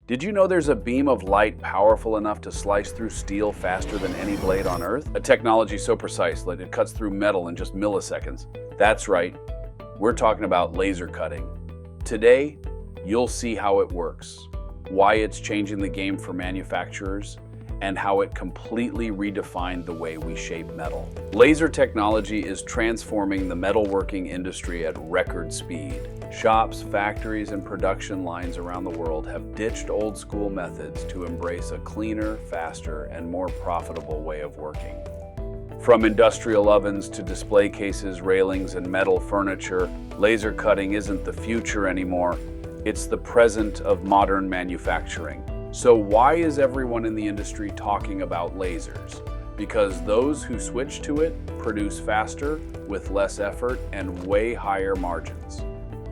Did you know there's a beam of light powerful enough to slice through steel faster than any blade on Earth? A technology so precise that it cuts through metal in just milliseconds. That's right, we're talking about laser cutting. Today, you'll see how it works, why it's changing the game for manufacturers, and how it completely redefined the way we shape metal. Laser technology is transforming the metalworking industry at record speed. Shops, factories, and production lines around the world have ditched old-school methods to embrace a cleaner, faster, and more profitable way of working. From industrial ovens to display cases, railings, and metal furniture, laser cutting isn't the future anymore. It's the present of modern manufacturing. So why is everyone in the industry talking about lasers? Because those who switch to it produce faster, with less effort, and way higher margins.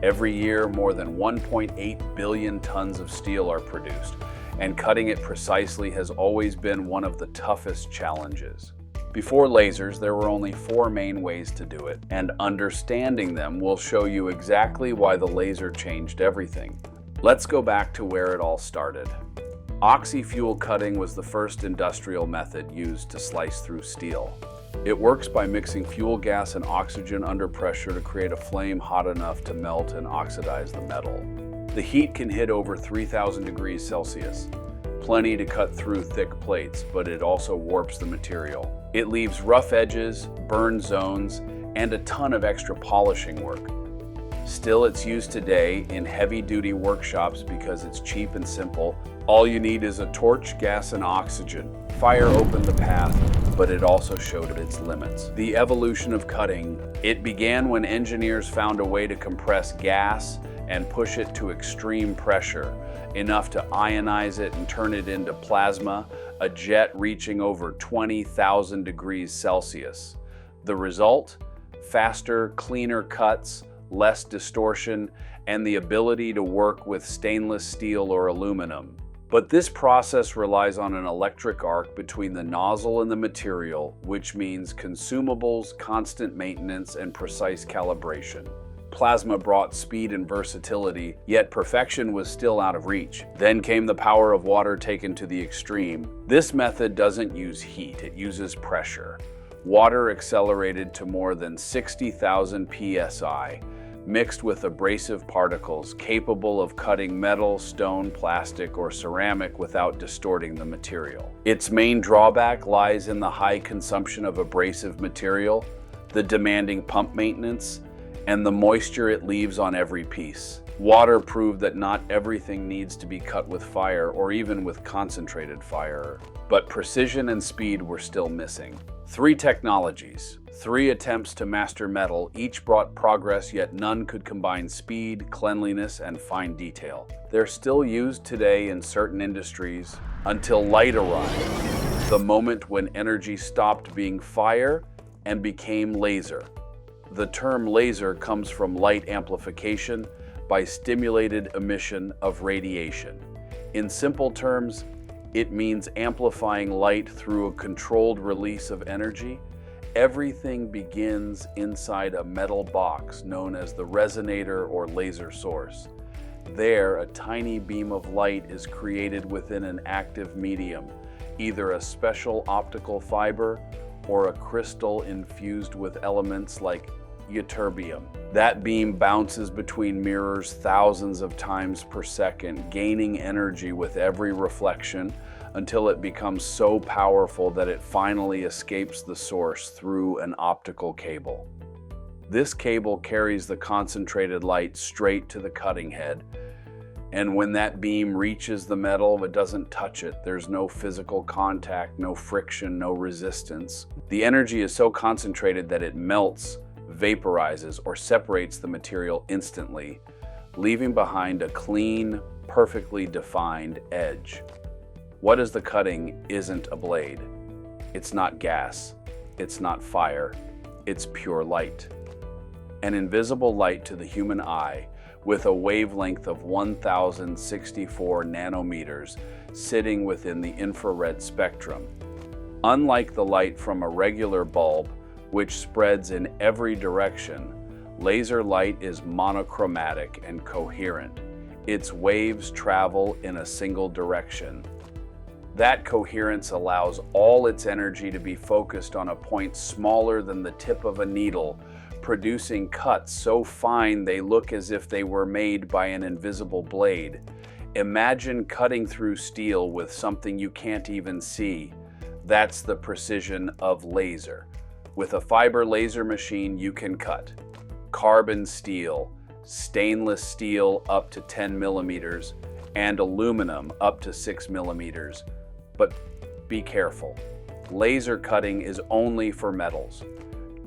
Every year, more than 1.8 billion tons of steel are produced, and cutting it precisely has always been one of the toughest challenges. Before lasers, there were only 4 main ways to do it, and understanding them will show you exactly why the laser changed everything. Let's go back to where it all started. Oxyfuel cutting was the first industrial method used to slice through steel. It works by mixing fuel gas and oxygen under pressure to create a flame hot enough to melt and oxidize the metal. The heat can hit over 3,000 degrees Celsius, plenty to cut through thick plates, but it also warps the material. It leaves rough edges, burn zones, and a ton of extra polishing work. Still, it's used today in heavy-duty workshops because it's cheap and simple. All you need is a torch, gas, and oxygen. Fire opened the path, but it also showed its limits. The evolution of cutting, it began when engineers found a way to compress gas and push it to extreme pressure, enough to ionize it and turn it into plasma, a jet reaching over 20,000 degrees Celsius. The result? Faster, cleaner cuts, less distortion, and the ability to work with stainless steel or aluminum. But this process relies on an electric arc between the nozzle and the material, which means consumables, constant maintenance, and precise calibration. Plasma brought speed and versatility, yet perfection was still out of reach. Then came the power of water taken to the extreme. This method doesn't use heat, it uses pressure. Water accelerated to more than 60,000 psi, mixed with abrasive particles capable of cutting metal, stone, plastic, or ceramic without distorting the material. Its main drawback lies in the high consumption of abrasive material, the demanding pump maintenance, and the moisture it leaves on every piece. Water proved that not everything needs to be cut with fire or even with concentrated fire, but precision and speed were still missing. 3 technologies, 3 attempts to master metal, each brought progress, yet none could combine speed, cleanliness, and fine detail. They're still used today in certain industries until light arrived, the moment when energy stopped being fire and became laser. The term laser comes from light amplification by stimulated emission of radiation. In simple terms, it means amplifying light through a controlled release of energy. Everything begins inside a metal box known as the resonator or laser source. There, a tiny beam of light is created within an active medium, either a special optical fiber or a crystal infused with elements like ytterbium. That beam bounces between mirrors thousands of times per second, gaining energy with every reflection until it becomes so powerful that it finally escapes the source through an optical cable. This cable carries the concentrated light straight to the cutting head, and when that beam reaches the metal, it doesn't touch it. There's no physical contact, no friction, no resistance. The energy is so concentrated that it melts, vaporizes, or separates the material instantly, leaving behind a clean, perfectly defined edge. What is the cutting isn't a blade. It's not gas. It's not fire. It's pure light. An invisible light to the human eye with a wavelength of 1064 nanometers sitting within the infrared spectrum. Unlike the light from a regular bulb, which spreads in every direction, laser light is monochromatic and coherent. Its waves travel in a single direction. That coherence allows all its energy to be focused on a point smaller than the tip of a needle, producing cuts so fine they look as if they were made by an invisible blade. Imagine cutting through steel with something you can't even see. That's the precision of laser. With a fiber laser machine, you can cut carbon steel, stainless steel up to 10 millimeters, and aluminum up to 6 millimeters. But be careful. Laser cutting is only for metals.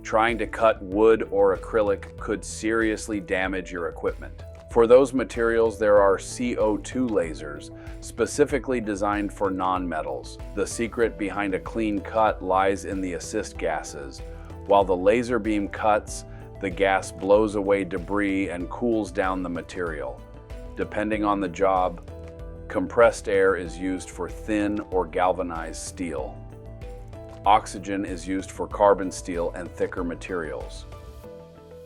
Trying to cut wood or acrylic could seriously damage your equipment. For those materials, there are CO2 lasers, specifically designed for non-metals. The secret behind a clean cut lies in the assist gases. While the laser beam cuts, the gas blows away debris and cools down the material. Depending on the job, compressed air is used for thin or galvanized steel. Oxygen is used for carbon steel and thicker materials.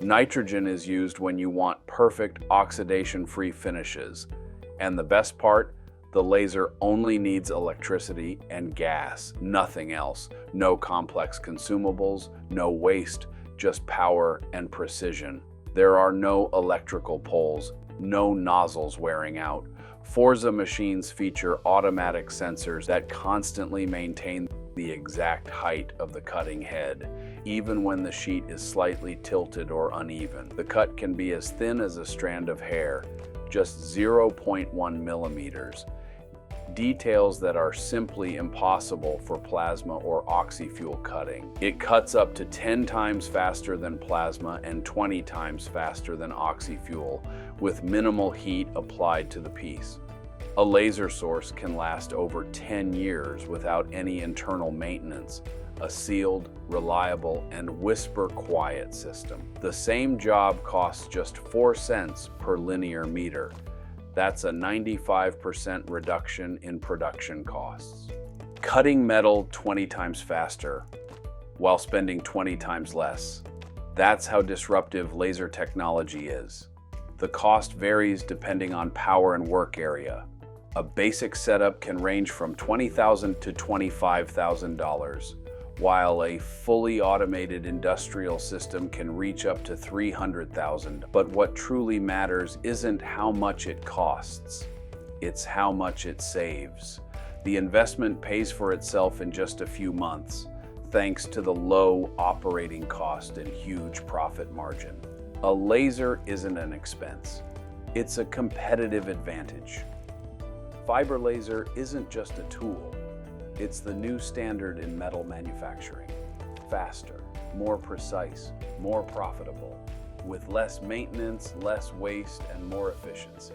Nitrogen is used when you want perfect oxidation-free finishes. And the best part, the laser only needs electricity and gas, nothing else. No complex consumables, no waste, just power and precision. There are no electrical poles, no nozzles wearing out. FORZA machines feature automatic sensors that constantly maintain the exact height of the cutting head, even when the sheet is slightly tilted or uneven. The cut can be as thin as a strand of hair, just 0.1 millimeters. Details that are simply impossible for plasma or oxyfuel cutting. It cuts up to 10 times faster than plasma and 20 times faster than oxyfuel, with minimal heat applied to the piece. A laser source can last over 10 years without any internal maintenance. A sealed, reliable, and whisper-quiet system. The same job costs just 4 cents per linear meter. That's a 95% reduction in production costs. Cutting metal 20 times faster while spending 20 times less. That's how disruptive laser technology is. The cost varies depending on power and work area. A basic setup can range from $20,000 to $25,000, while a fully automated industrial system can reach up to $300,000. But what truly matters isn't how much it costs, it's how much it saves. The investment pays for itself in just a few months, thanks to the low operating cost and huge profit margin. A laser isn't an expense, it's a competitive advantage. Fiber laser isn't just a tool, it's the new standard in metal manufacturing. Faster, more precise, more profitable, with less maintenance, less waste, and more efficiency.